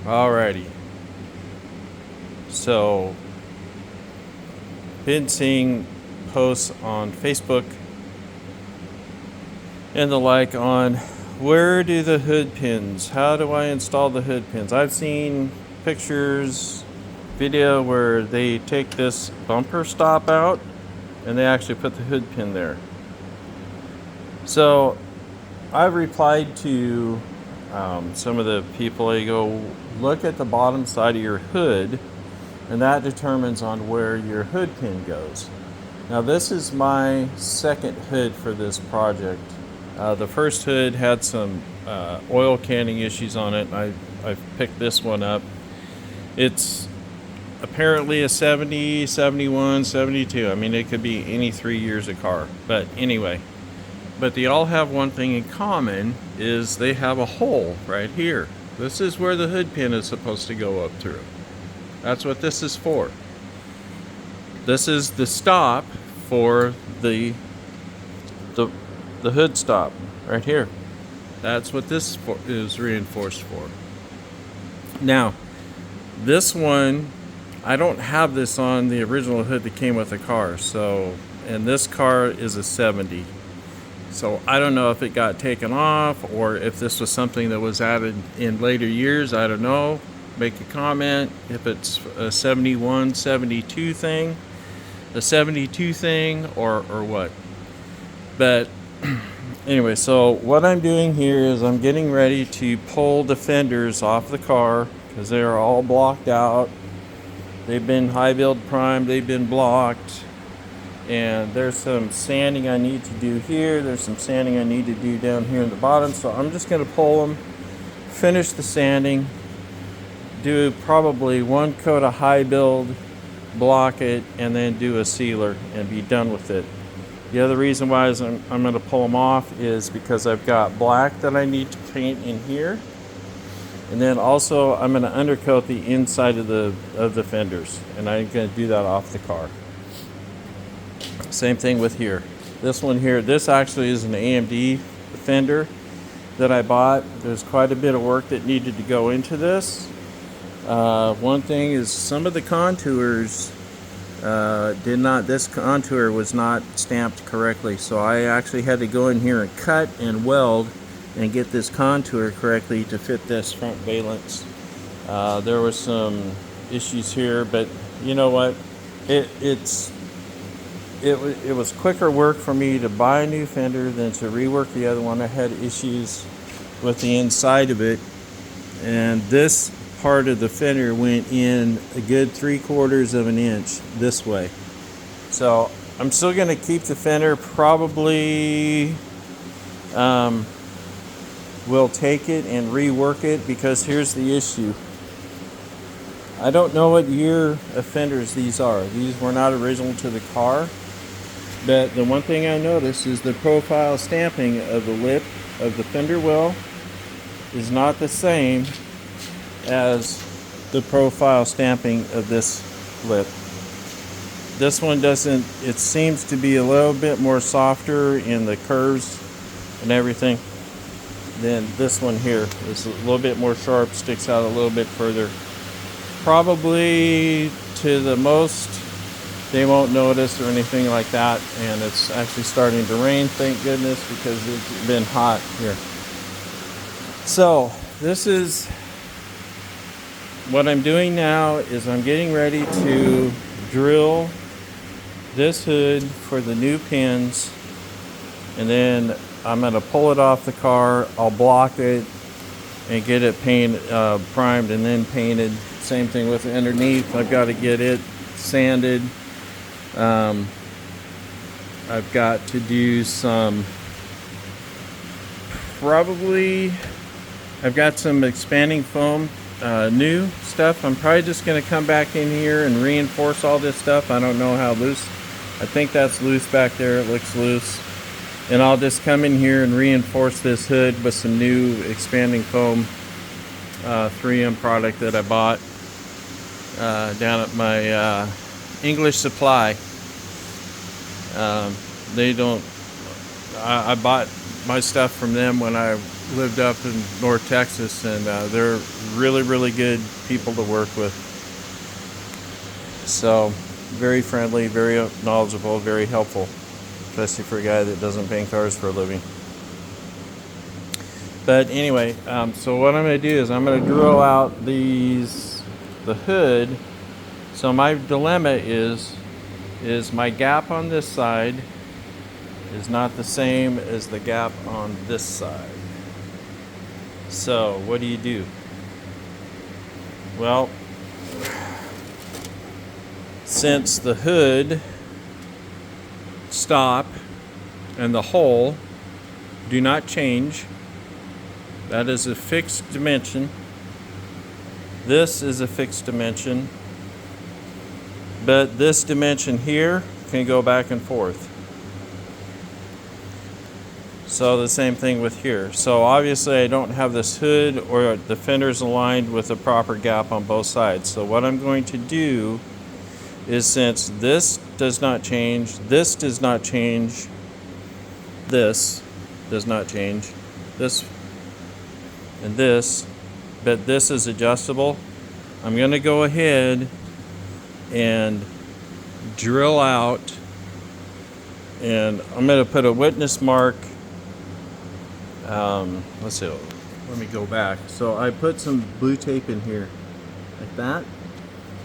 Alrighty. So, been seeing posts on Facebook and the like on where do the hood pins, how do I install the hood pins? I've seen pictures, video where they take this bumper stop out and they actually put the hood pin there. So I've replied to some of the people. They go, look at the bottom side of your hood, and that determines on where your hood pin goes. Now this is my second hood for this project. The first hood had some oil canning issues on it. I picked this one up. It's apparently a 70, 71, 72. I mean, it could be any 3 years of car. But anyway, but they all have one thing in common, is they have a hole right here. This is where the hood pin is supposed to go up through. That's what this is for. This is the stop for the hood stop right here. That's what this is reinforced for. Now, this one, I don't have this on the original hood that came with the car. So, and this car is a 70. So I don't know if it got taken off or if this was something that was added in later years. I don't know. Make a comment if it's a 71, 72 thing, a 72 thing, or what. But anyway, so what I'm doing here is I'm getting ready to pull the fenders off the car because they are all blocked out. They've been high build primed, they've been blocked. And there's some sanding I need to do here. There's some sanding I need to do down here in the bottom. So I'm just going to pull them, finish the sanding, do probably one coat of high build, block it, and then do a sealer and be done with it. The other reason why is I'm going to pull them off is because I've got black that I need to paint in here. And then also I'm going to undercoat the inside of the fenders. And I'm going to do that off the car. Same thing with here. This one here, this actually is an AMD fender that I bought. There's quite a bit of work that needed to go into this. One thing is some of the contours this contour was not stamped correctly. So I actually had to go in here and cut and weld and get this contour correctly to fit this front valence. There were some issues here, but you know what? It was quicker work for me to buy a new fender than to rework the other one. I had issues with the inside of it, and this part of the fender went in a good 3/4 of an inch this way. So I'm still going to keep the fender. Probably will take it and rework it, because here's the issue. I don't know what year of fenders these are. These were not original to the car. But the one thing I noticed is the profile stamping of the lip of the fender well is not the same as the profile stamping of this lip. This one doesn't, it seems to be a little bit more softer in the curves and everything than this one here. It's a little bit more sharp, sticks out a little bit further. Probably to the most, they won't notice or anything like that. And it's actually starting to rain, thank goodness, because it's been hot here. So this is what I'm doing now, is I'm getting ready to drill this hood for the new pins, and then I'm going to pull it off the car. I'll block it and get it primed and then painted. Same thing with underneath. I've got to get it sanded. I've got to do some, I've got some expanding foam, new stuff. I'm probably just going to come back in here and reinforce all this stuff. I don't know how loose. I think that's loose back there. It looks loose. And I'll just come in here and reinforce this hood with some new expanding foam 3M product that I bought down at my English Supply. I bought my stuff from them when I lived up in North Texas, and they're really, really good people to work with. So, very friendly, very knowledgeable, very helpful, especially for a guy that doesn't paint cars for a living. But anyway, so what I'm going to do is I'm going to drill out the hood. So my dilemma is my gap on this side is not the same as the gap on this side. So what do? Well, since the hood stop and the hole do not change, that is a fixed dimension. This is a fixed dimension, but this dimension here can go back and forth. So the same thing with here. So obviously I don't have this hood or the fenders aligned with the proper gap on both sides. So what I'm going to do is, since this does not change, this does not change, this does not change, this and this, but this is adjustable, I'm going to go ahead and drill out, and I'm going to put a witness mark. Let's see, let me go back. So I put some blue tape in here like that,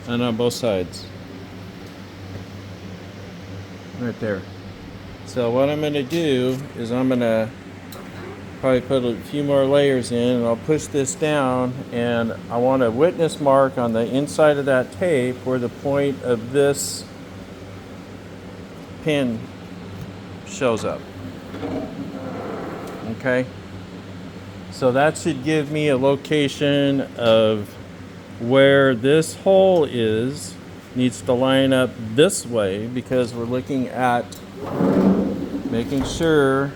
and on both sides right there. So what I'm going to do is I'm going to probably put a few more layers in, and I'll push this down, and I want a witness mark on the inside of that tape where the point of this pin shows up. Okay, so that should give me a location of where this hole needs to line up this way, because we're looking at making sure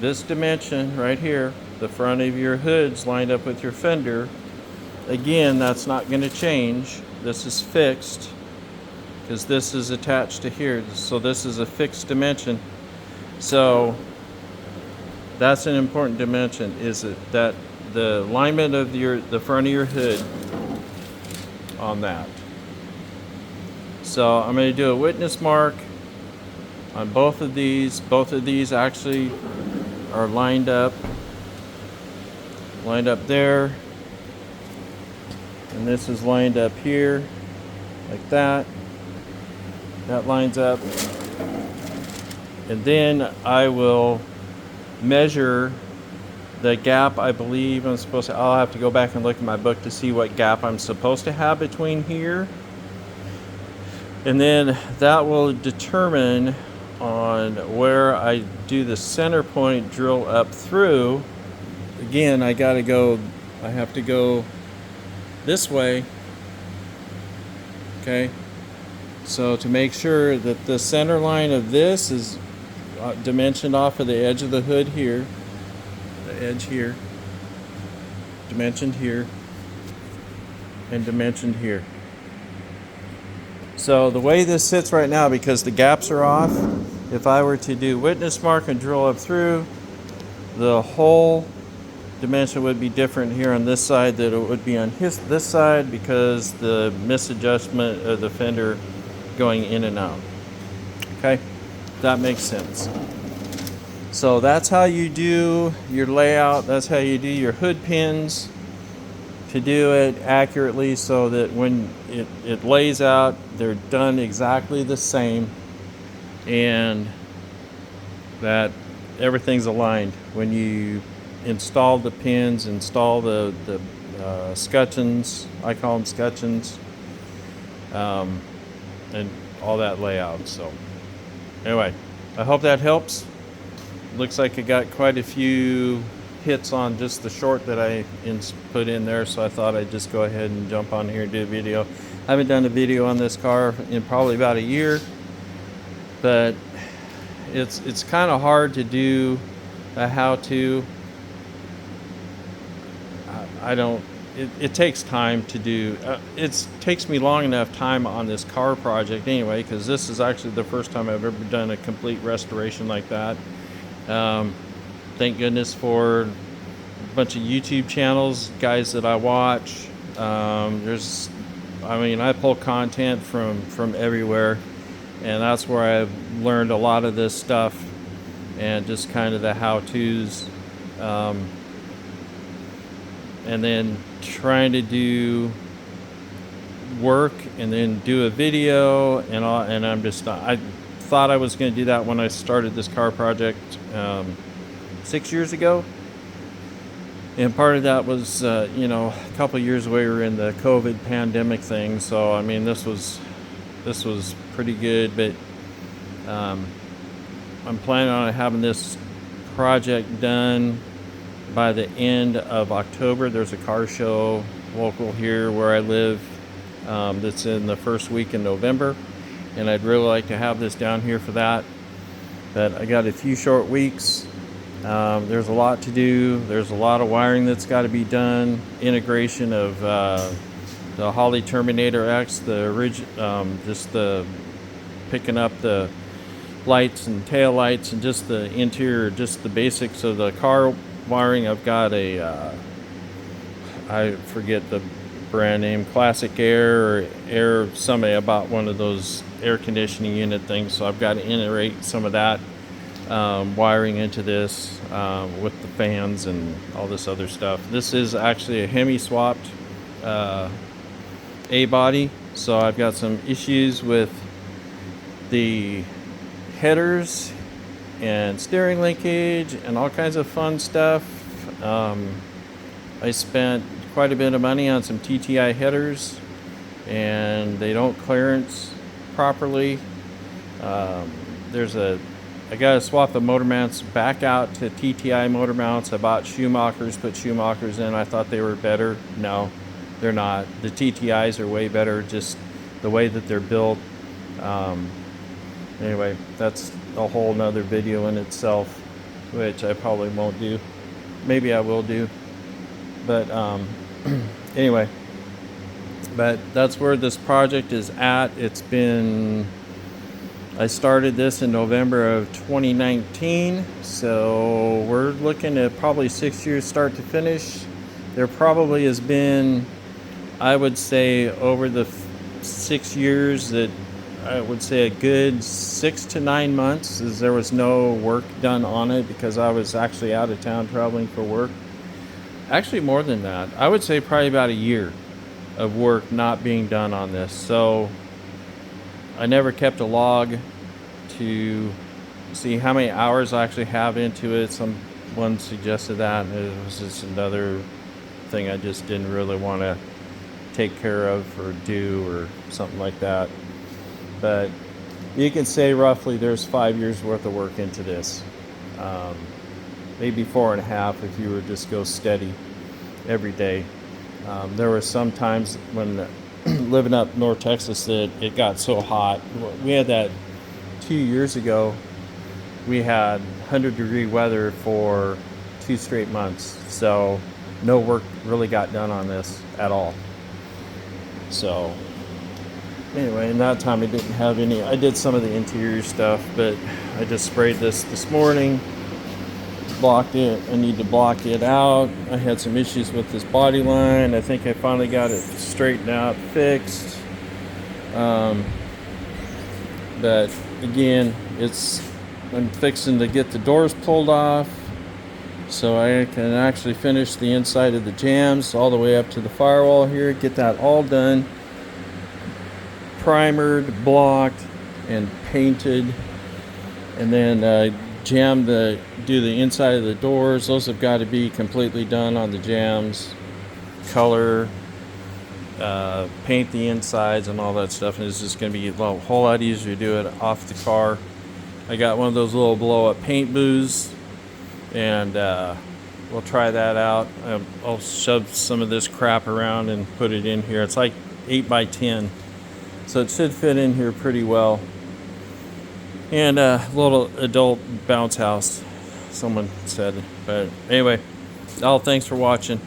this dimension right here, the front of your hood's lined up with your fender. Again, that's not going to change. This is fixed because this is attached to here. So this is a fixed dimension. So that's an important dimension, is it that the alignment of the front of your hood on that. So I'm going to do a witness mark on both of these. Both of these actually are lined up there, and this is lined up here like that. That lines up, and then I will measure the gap. I believe I'll have to go back and look at my book to see what gap I'm supposed to have between here, and then that will determine on where I do the center point drill up through. Again, I have to go this way. Okay, so to make sure that the center line of this is dimensioned off of the edge of the hood here, the edge here, dimensioned here, and dimensioned here. So the way this sits right now, because the gaps are off, if I were to do witness mark and drill up through, the whole dimension would be different here on this side than it would be on this side, because the misadjustment of the fender going in and out. Okay, that makes sense. So that's how you do your layout. That's how you do your hood pins, to do it accurately, so that when it lays out, they're done exactly the same, and that everything's aligned. When you install the pins, install the scutcheons, I call them scutcheons, and all that layout. So anyway, I hope that helps. Looks like I got quite a few hits on just the short that I put in there, so I thought I'd just go ahead and jump on here and do a video. I haven't done a video on this car in probably about a year, but it's kind of hard to do a how-to. It takes time to do. It takes me long enough time on this car project anyway, because this is actually the first time I've ever done a complete restoration like that. thank goodness for a bunch of YouTube channels, guys that I watch. I pull content from everywhere, and that's where I've learned a lot of this stuff and just kind of the how-tos. And then trying to do work and then do a video and all, and I thought I was going to do that when I started this car project 6 years ago, and part of that was a couple of years we were in the COVID pandemic thing, so I mean this was pretty good, but I'm planning on having this project done by the end of October. There's a car show local here where I live that's in the first week in November, and I'd really like to have this down here for that. But I got a few short weeks. There's a lot to do. There's a lot of wiring that's got to be done. Integration of the Holley Terminator X, just the picking up the lights and tail lights and just the interior, just the basics of the car wiring. I've got I forget the brand name, Classic Air or Air somebody, about one of those air conditioning unit things, so I've got to integrate some of that wiring into this with the fans and all this other stuff. This is actually a Hemi swapped A-body, so I've got some issues with the headers and steering linkage and all kinds of fun stuff. I spent quite a bit of money on some TTI headers, and they don't clearance properly. I gotta swap the motor mounts back out to TTI motor mounts. I bought Schumachers, put Schumachers in. I thought they were better. No, they're not. The TTIs are way better, just the way that they're built. Anyway, that's a whole nother video in itself, which I probably won't do. Maybe I will do. But anyway, but that's where this project is at. I started this in November of 2019, so we're looking at probably 6 years start to finish. There probably has been, I would say, over the 6 years, that I would say a good 6 to 9 months as there was no work done on it, because I was actually out of town traveling for work. Actually more than that. I would say probably about a year of work not being done on this. So I never kept a log to see how many hours I actually have into it. Someone suggested that, and it was just another thing I just didn't really want to take care of or do or something like that. But you can say roughly there's 5 years worth of work into this. Maybe 4.5 if you were just go steady every day. There were some times when living up North Texas that it got so hot. We had that 2 years ago. We had 100-degree weather for 2 straight months. So no work really got done on this at all. So anyway, in that time I didn't have any. I did some of the interior stuff, but I just sprayed this morning. Blocked it. I need to block it out. I had some issues with this body line. I think I finally got it straightened out, fixed. But again, I'm fixing to get the doors pulled off so I can actually finish the inside of the jams all the way up to the firewall here, get that all done, primered, blocked, and painted, and then do the inside of the doors. Those have got to be completely done on the jams, color, paint the insides and all that stuff, and it's just going to be a whole lot easier to do it off the car. I got one of those little blow-up paint booths, and we'll try that out. I'll shove some of this crap around and put it in here. It's like 8 by 10, so it should fit in here pretty well. And a little adult bounce house, someone said. But anyway, thanks for watching.